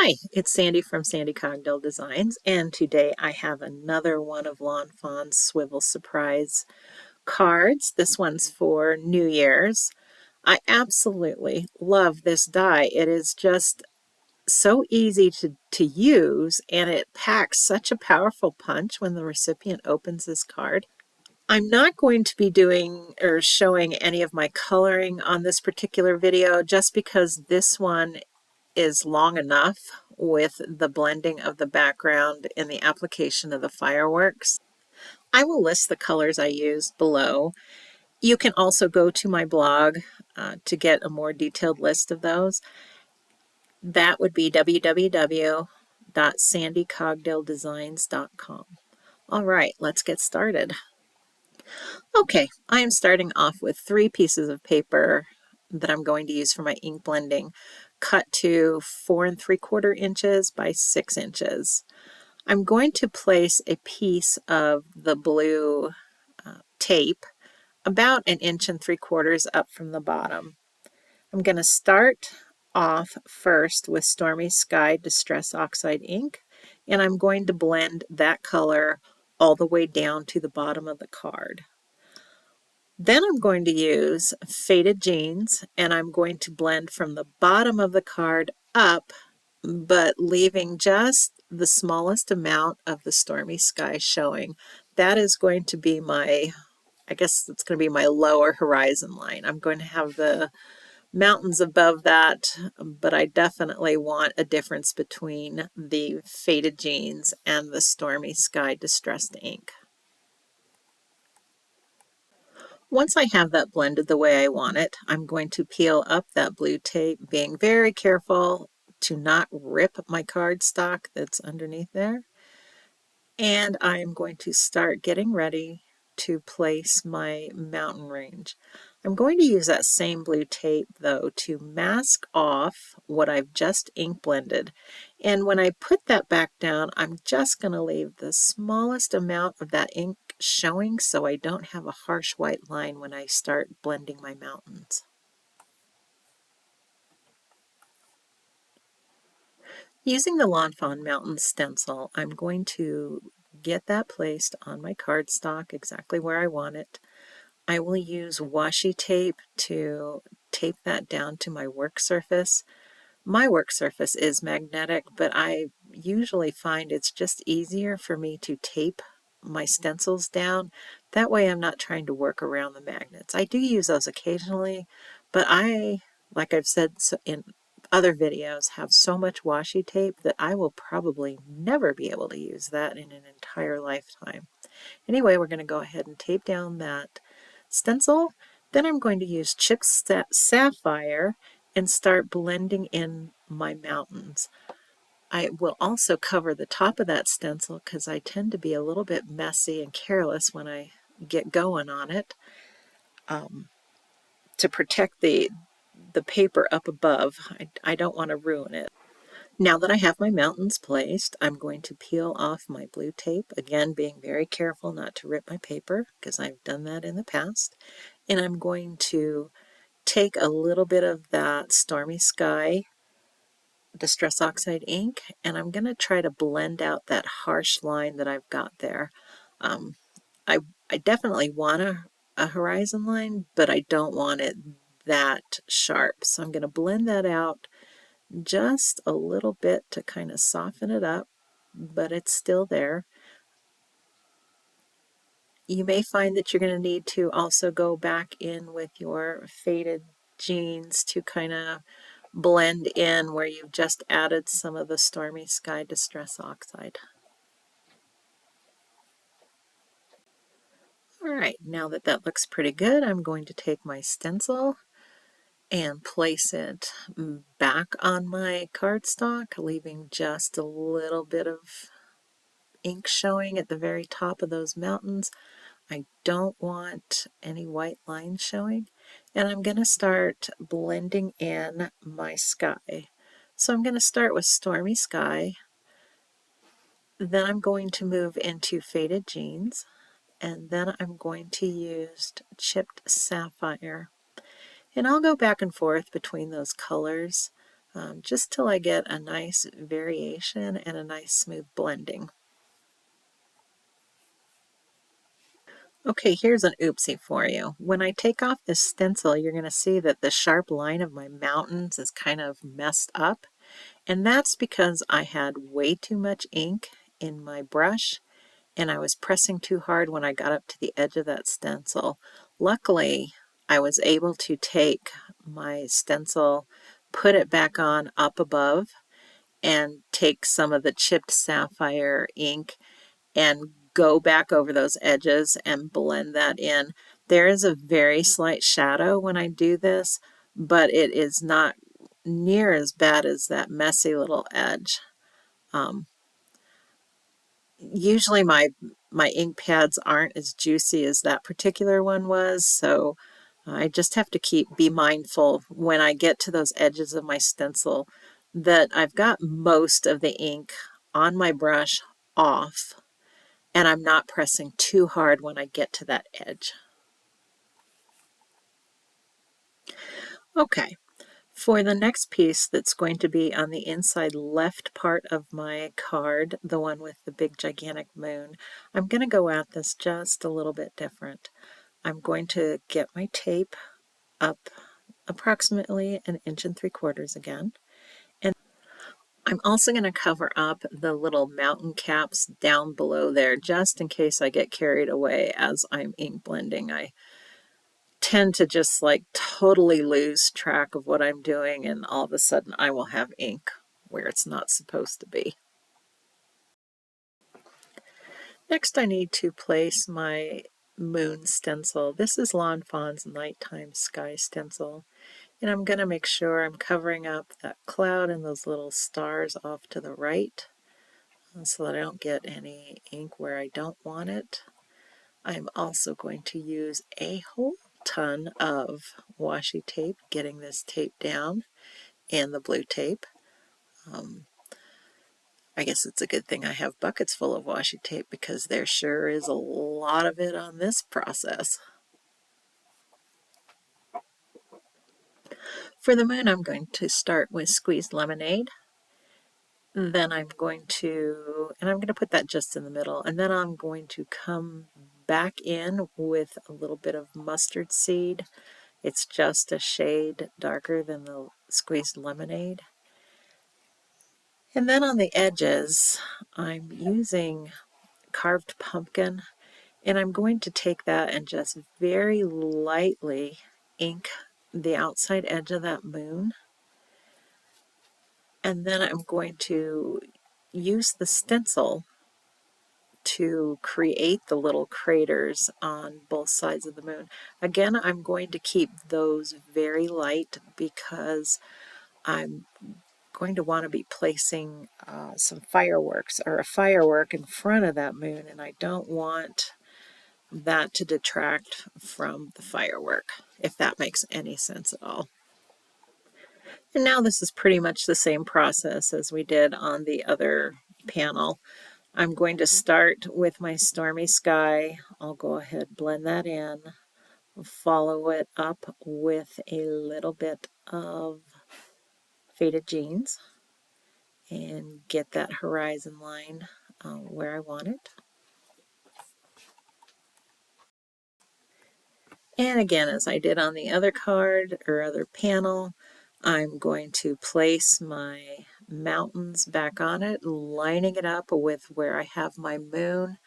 Hi, it's Sandy from Sandy Cogdill Designs, and today I have another one of Lawn Fawn's Swivel Surprise cards. This one's for New Year's. I absolutely love this die. It is just so easy to use, and it packs such a powerful punch when the recipient opens this card. I'm not going to be doing or showing any of my coloring on this particular video just because this one is long enough with the blending of the background and the application of the fireworks. I will list the colors I used below. You can also go to my blog to get a more detailed list of those. That would be www.sandycogdilldesigns.com. All right, let's get started. Okay, I am starting off with 3 pieces of paper that I'm going to use for my ink blending, cut to 4 3/4 inches by 6 inches. I'm going to place a piece of the blue tape about 1 3/4 inches up from the bottom. I'm going to start off first with Stormy Sky Distress Oxide ink, and I'm going to blend that color all the way down to the bottom of the card. Then I'm going to use Faded Jeans, and I'm going to blend from the bottom of the card up, but leaving just the smallest amount of the Stormy Sky showing. That is going to be my, I guess it's going to be my lower horizon line. I'm going to have the mountains above that, but I definitely want a difference between the Faded Jeans and the Stormy Sky Distressed ink. Once I have that blended the way I want it, I'm going to peel up that blue tape, being very careful to not rip my cardstock that's underneath there. And I'm going to start getting ready to place my mountain range. I'm going to use that same blue tape though to mask off what I've just ink blended. And when I put that back down, I'm just going to leave the smallest amount of that ink showing so I don't have a harsh white line when I start blending my mountains. Using the Lawn Fawn Mountain stencil, I'm going to get that placed on my cardstock exactly where I want it. I will use washi tape to tape that down to my work surface. My work surface is magnetic, but I usually find it's just easier for me to tape my stencils down. That way I'm not trying to work around the magnets. I do use those occasionally, but I, like I've said in other videos, have so much washi tape that I will probably never be able to use that in an entire lifetime. Anyway, we're going to go ahead and tape down that stencil. Then I'm going to use chipped sapphire and start blending in my mountains. I will also cover the top of that stencil because I tend to be a little bit messy and careless when I get going on it, to protect the paper up above. I don't want to ruin it. Now that I have my mountains placed, I'm going to peel off my blue tape, again being very careful not to rip my paper because I've done that in the past, and I'm going to take a little bit of that Stormy Sky Distress Oxide ink, and I'm going to try to blend out that harsh line that I've got there. I definitely want a horizon line, but I don't want it that sharp, so I'm going to blend that out just a little bit to kind of soften it up, but it's still there. You may find that you're going to need to also go back in with your Faded Jeans to kind of blend in where you've just added some of the Stormy Sky Distress Oxide. Alright, now that that looks pretty good, I'm going to take my stencil and place it back on my cardstock, leaving just a little bit of ink showing at the very top of those mountains. I don't want any white lines showing, and I'm going to start blending in my sky. So I'm going to start with Stormy Sky, then I'm going to move into Faded Jeans, and then I'm going to use Chipped Sapphire. And I'll go back and forth between those colors just till I get a nice variation and a nice smooth blending. Okay, here's an oopsie for you. When I take off this stencil, you're going to see that the sharp line of my mountains is kind of messed up. And that's because I had way too much ink in my brush and I was pressing too hard when I got up to the edge of that stencil. Luckily, I was able to take my stencil, put it back on up above, and take some of the chipped sapphire ink and go back over those edges and blend that in. There is a very slight shadow when I do this, but it is not near as bad as that messy little edge. Usually my ink pads aren't as juicy as that particular one was, so I just have to be mindful when I get to those edges of my stencil that I've got most of the ink on my brush off and I'm not pressing too hard when I get to that edge. Okay, for the next piece that's going to be on the inside left part of my card, the one with the big gigantic moon, I'm going to go at this just a little bit different. I'm going to get my tape up approximately 1 3/4 inches again. And I'm also going to cover up the little mountain caps down below there just in case I get carried away as I'm ink blending. I tend to just like totally lose track of what I'm doing and all of a sudden I will have ink where it's not supposed to be. Next I need to place my moon stencil. This is Lawn Fawn's Nighttime Sky Stencil. And I'm going to make sure I'm covering up that cloud and those little stars off to the right so that I don't get any ink where I don't want it. I'm also going to use a whole ton of washi tape, getting this tape down, and the blue tape. I guess it's a good thing I have buckets full of washi tape because there sure is a lot of it on this process. For the moon, I'm going to start with squeezed lemonade. Then I'm going to put that just in the middle, and then I'm going to come back in with a little bit of mustard seed. It's just a shade darker than the squeezed lemonade. And then on the edges, I'm using carved pumpkin, and I'm going to take that and just very lightly ink the outside edge of that moon. And then I'm going to use the stencil to create the little craters on both sides of the moon. Again, I'm going to keep those very light because I'm going to want to be placing some fireworks or a firework in front of that moon, and I don't want that to detract from the firework, if that makes any sense at all. And now this is pretty much the same process as we did on the other panel. I'm going to start with my stormy sky. I'll go ahead, blend that in, follow it up with a little bit of faded jeans, and get that horizon line where I want it. And again, as I did on the other card or other panel, I'm going to place my mountains back on it, lining it up with where I have my moon.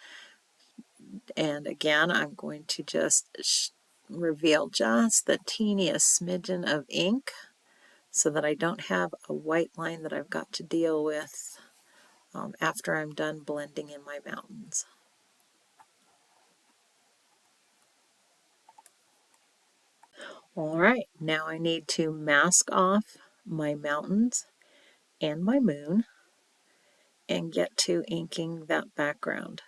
And again, I'm going to just reveal just the teeniest smidgen of ink so that I don't have a white line that I've got to deal with after I'm done blending in my mountains. All right, now I need to mask off my mountains and my moon and get to inking that background.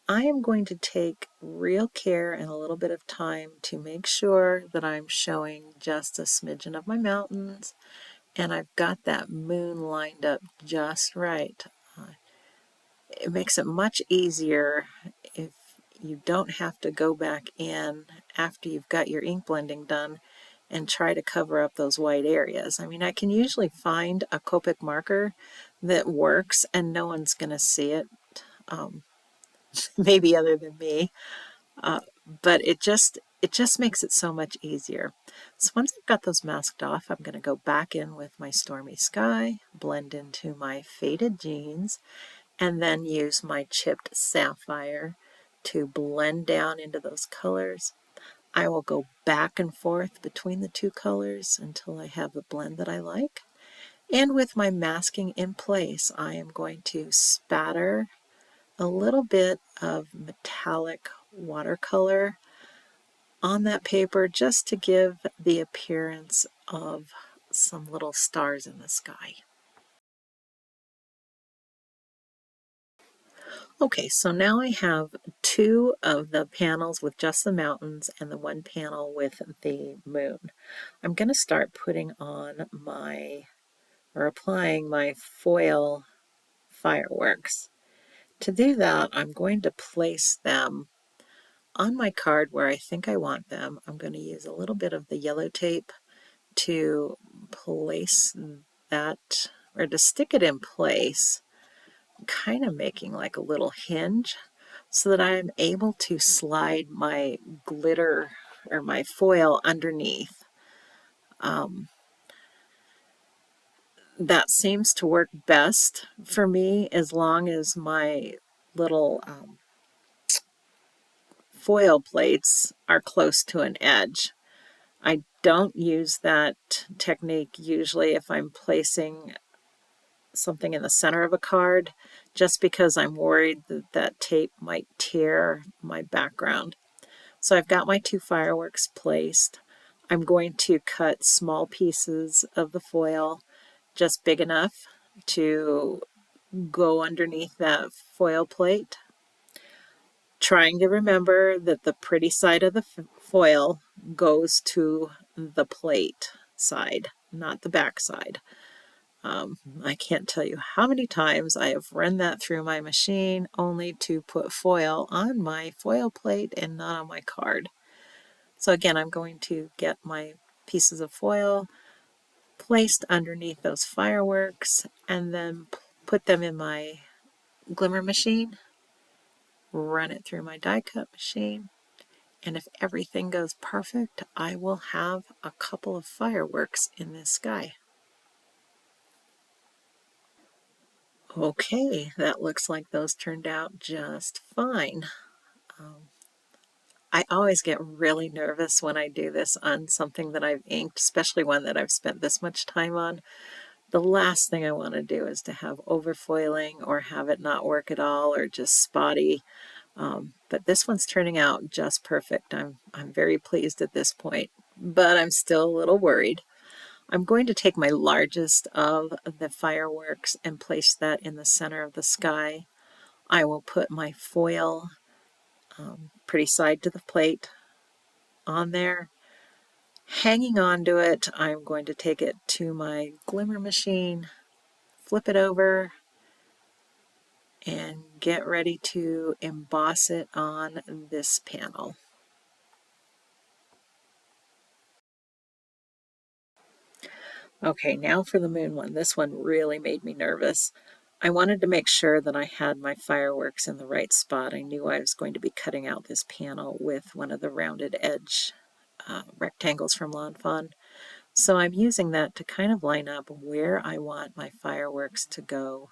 I am going to take real care and a little bit of time to make sure that I'm showing just a smidgen of my mountains and I've got that moon lined up just right. It makes it much easier if you don't have to go back in after you've got your ink blending done and try to cover up those white areas. I mean, I can usually find a Copic marker that works and no one's going to see it, maybe other than me, but it just makes it so much easier. So once I've got those masked off, I'm going to go back in with my stormy sky, blend into my faded jeans, and then use my chipped sapphire to blend down into those colors. I will go back and forth between the two colors until I have a blend that I like. And with my masking in place, I am going to spatter a little bit of metallic watercolor on that paper just to give the appearance of some little stars in the sky. Okay, so now I have two of the panels with just the mountains and the one panel with the moon. I'm going to start putting on applying my foil fireworks. To do that, I'm going to place them on my card where I think I want them. I'm going to use a little bit of the yellow tape to place that, or to stick it in place, kind of making like a little hinge so that I'm able to slide my glitter or my foil underneath. That seems to work best for me as long as my little foil plates are close to an edge. I don't use that technique usually if I'm placing something in the center of a card, just because I'm worried that that tape might tear my background. So I've got my two fireworks placed. I'm going to cut small pieces of the foil, just big enough to go underneath that foil plate, trying to remember that the pretty side of the foil goes to the plate side, not the back side. I can't tell you how many times I have run that through my machine only to put foil on my foil plate and not on my card. So again, I'm going to get my pieces of foil placed underneath those fireworks and then put them in my glimmer machine, run it through my die cut machine, and if everything goes perfect, I will have a couple of fireworks in this sky. Okay, that looks like those turned out just fine. I always get really nervous when I do this on something that I've inked, especially one that I've spent this much time on. The last thing I want to do is to have overfoiling or have it not work at all or just spotty. But this one's turning out just perfect. I'm very pleased at this point, but I'm still a little worried. I'm going to take my largest of the fireworks and place that in the center of the sky. I will put my foil pretty side to the plate on there. Hanging on to it, I'm going to take it to my glimmer machine, flip it over, and get ready to emboss it on this panel. Okay, now for the moon one. This one really made me nervous. I wanted to make sure that I had my fireworks in the right spot. I knew I was going to be cutting out this panel with one of the rounded edge rectangles from Lawn Fawn. So I'm using that to kind of line up where I want my fireworks to go.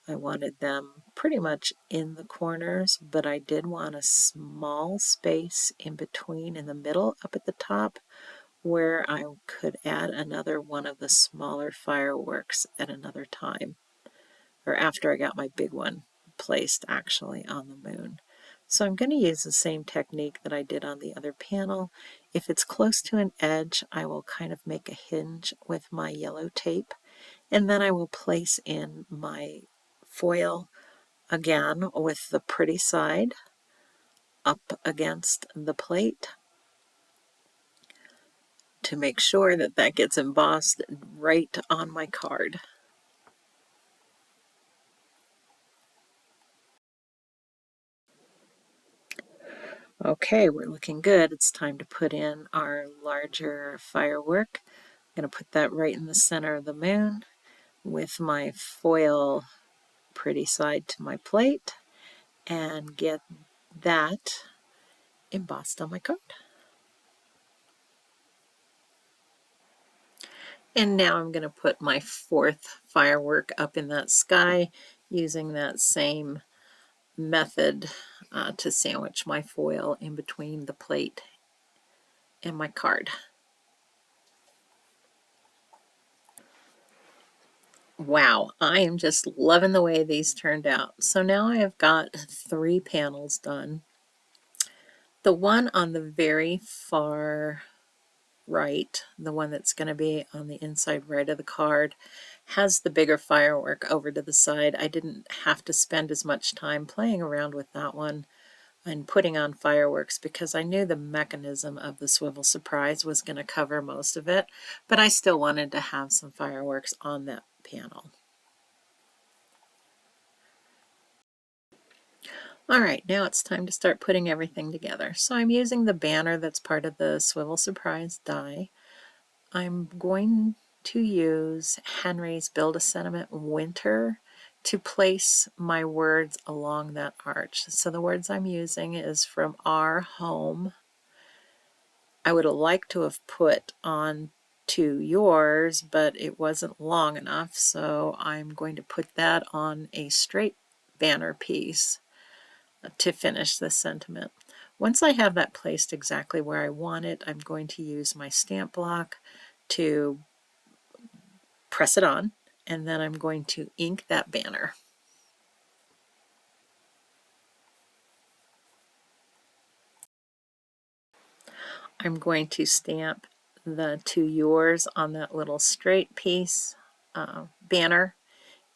I wanted them pretty much in the corners, but I did want a small space in between in the middle up at the top where I could add another one of the smaller fireworks at another time, or after I got my big one placed actually on the moon. So I'm going to use the same technique that I did on the other panel. If it's close to an edge, I will kind of make a hinge with my yellow tape, and then I will place in my foil again with the pretty side up against the plate to make sure that that gets embossed right on my card. Okay, we're looking good. It's time to put in our larger firework. I'm going to put that right in the center of the moon with my foil pretty side to my plate and get that embossed on my card. And now I'm going to put my fourth firework up in that sky using that same method to sandwich my foil in between the plate and my card. Wow, I am just loving the way these turned out. So now I have got 3 panels done. The one on the very far right, the one that's going to be on the inside right of the card, has the bigger firework over to the side. I didn't have to spend as much time playing around with that one and putting on fireworks because I knew the mechanism of the Swivel Surprise was going to cover most of it, but I still wanted to have some fireworks on that panel. All right, now it's time to start putting everything together. So I'm using the banner that's part of the Swivel Surprise die. I'm going to use Henry's Build a Sentiment Winter to place my words along that arch. So the words I'm using is from Our Home. I would have liked to have put on to yours, but it wasn't long enough, so I'm going to put that on a straight banner piece to finish this sentiment. Once I have that placed exactly where I want it, I'm going to use my stamp block to press it on, and then I'm going to ink that banner. I'm going to stamp the To Yours on that little straight piece banner,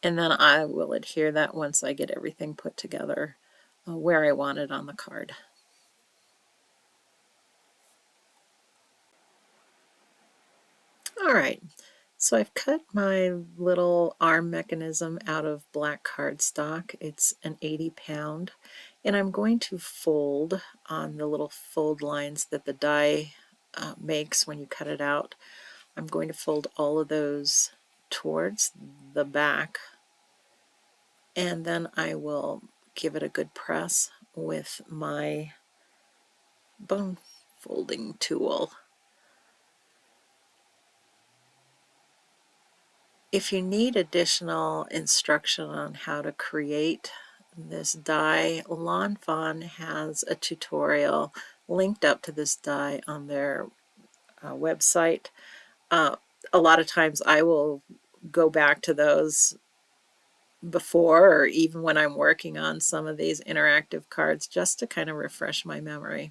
and then I will adhere that once I get everything put together where I want it on the card. All right, so I've cut my little arm mechanism out of black cardstock. It's an 80-pound, and I'm going to fold on the little fold lines that the die makes when you cut it out. I'm going to fold all of those towards the back, and then I will give it a good press with my bone folding tool. If you need additional instruction on how to create this die, Fawn has a tutorial linked up to this die on their website. A lot of times I will go back to those before or even when I'm working on some of these interactive cards just to kind of refresh my memory.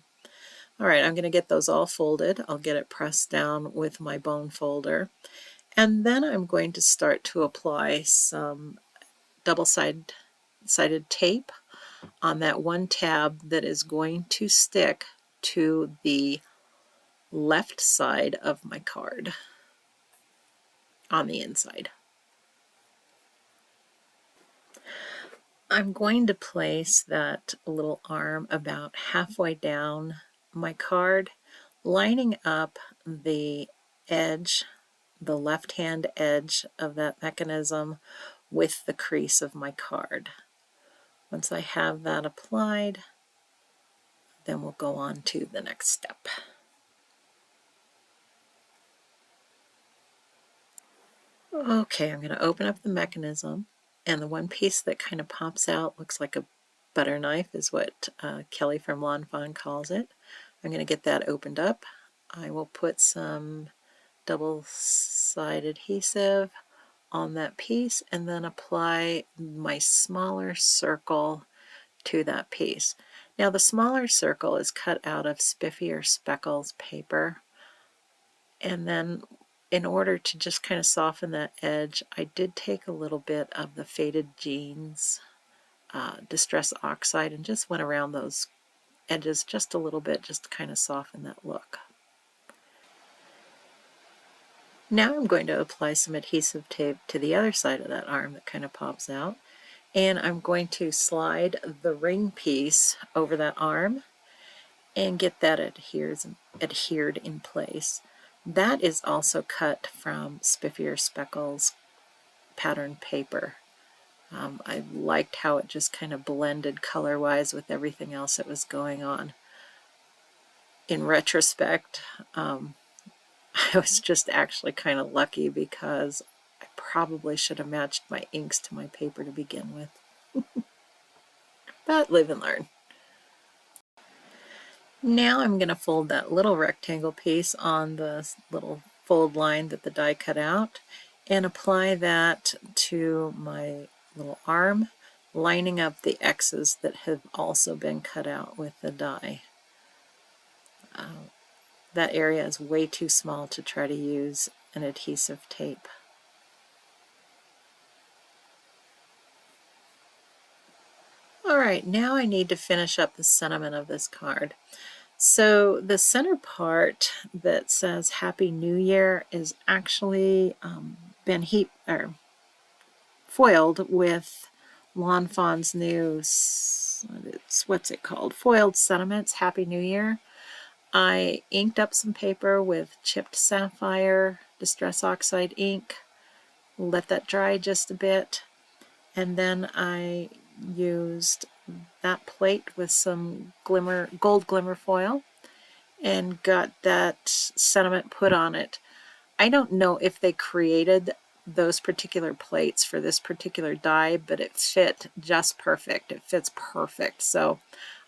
All right, I'm going to get those all folded. I'll get it pressed down with my bone folder. And then I'm going to start to apply some double-sided tape on that one tab that is going to stick to the left side of my card on the inside. I'm going to place that little arm about halfway down my card, lining up the edge, the left-hand edge of that mechanism with the crease of my card. Once I have that applied, then we'll go on to the next step. Okay, I'm going to open up the mechanism, and the one piece that kind of pops out looks like a butter knife is what Kelly from Lawn Fawn calls it. I'm going to get that opened up. I will put some double-sided adhesive on that piece and then apply my smaller circle to that piece. Now the smaller circle is cut out of Spiffy or Speckles paper, and then in order to just kind of soften that edge, I did take a little bit of the Faded Jeans Distress Oxide and just went around those edges just a little bit just to kind of soften that look. Now I'm going to apply some adhesive tape to the other side of that arm that kind of pops out, and I'm going to slide the ring piece over that arm, and get that adhered in place. That is also cut from Spiffier Speckles pattern paper. I liked how it just kind of blended color-wise with everything else that was going on. In retrospect, I was just actually kind of lucky because I probably should have matched my inks to my paper to begin with. But live and learn. Now I'm going to fold that little rectangle piece on the little fold line that the die cut out and apply that to my little arm, lining up the X's that have also been cut out with the die. That area is way too small to try to use an adhesive tape. Alright, now I need to finish up the sentiment of this card. So the center part that says Happy New Year is actually been foiled with Lawn Fawn's new, what's it called? Foiled Sentiments Happy New Year. I inked up some paper with chipped sapphire Distress Oxide ink, let that dry just a bit, and then I used that plate with some gold glimmer foil and got that sentiment put on it. I don't know if they created those particular plates for this particular die, but it fit just perfect. It fits perfect. So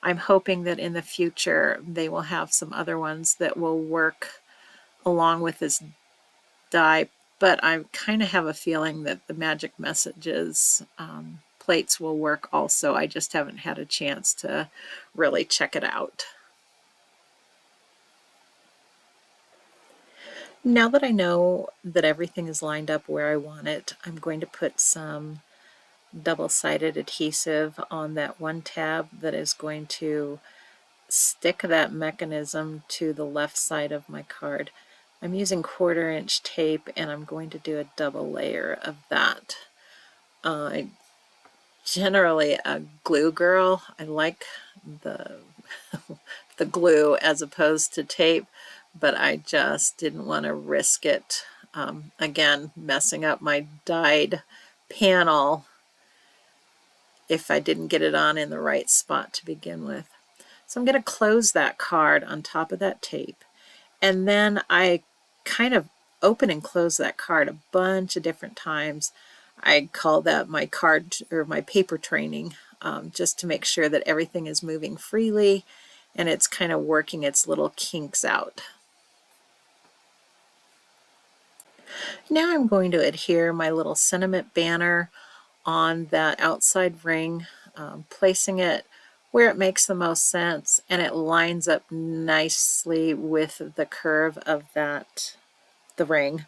I'm hoping that in the future they will have some other ones that will work along with this die, but I kind of have a feeling that the Magic Messages plates will work also. I just haven't had a chance to really check it out. Now that I know that everything is lined up where I want it, I'm going to put some double-sided adhesive on that one tab that is going to stick that mechanism to the left side of my card. I'm using 1/4 inch tape and I'm going to do a double layer of that. Generally a glue girl. I like the the glue as opposed to tape, but I just didn't want to risk it. Again, messing up my dyed panel if I didn't get it on in the right spot to begin with. So I'm going to close that card on top of that tape, and then I kind of open and close that card a bunch of different times. I call that my card or my paper training, just to make sure that everything is moving freely and it's kind of working its little kinks out. Now I'm going to adhere my little sentiment banner on that outside ring, placing it where it makes the most sense and it lines up nicely with the curve of the ring.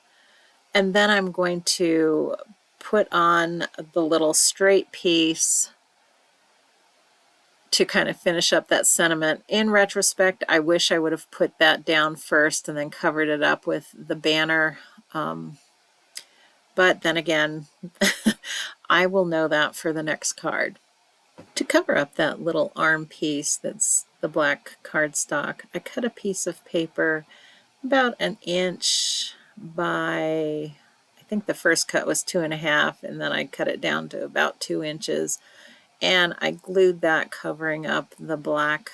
And then I'm going to put on the little straight piece to kind of finish up that sentiment. In retrospect, I wish I would have put that down first and then covered it up with the banner. But then again, I will know that for the next card. To cover up that little arm piece that's the black cardstock, I cut a piece of paper about 1 inch by, I think the first cut was 2.5, and then I cut it down to about 2 inches. And I glued that, covering up the black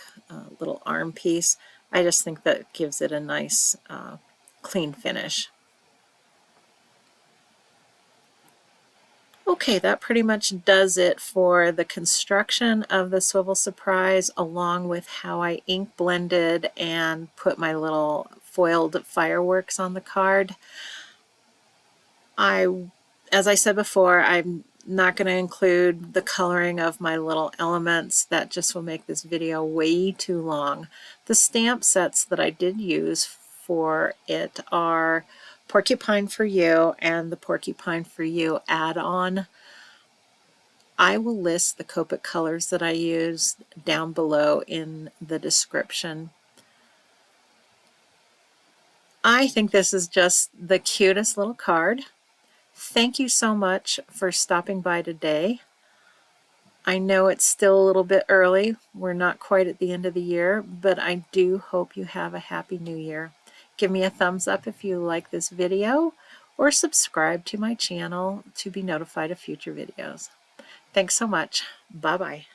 little arm piece. I just think that gives it a nice clean finish. Okay, that pretty much does it for the construction of the Swivel Surprise, along with how I ink blended and put my little foiled fireworks on the card. As I said before, I'm not going to include the coloring of my little elements. That just will make this video way too long. The stamp sets that I did use for it are Porcupine for You and the Porcupine for You add-on. I will list the Copic colors that I used down below in the description. I think this is just the cutest little card. Thank you so much for stopping by today. I know it's still a little bit early. We're not quite at the end of the year, but I do hope you have a happy new year. Give me a thumbs up if you like this video, or subscribe to my channel to be notified of future videos. Thanks so much. Bye-bye.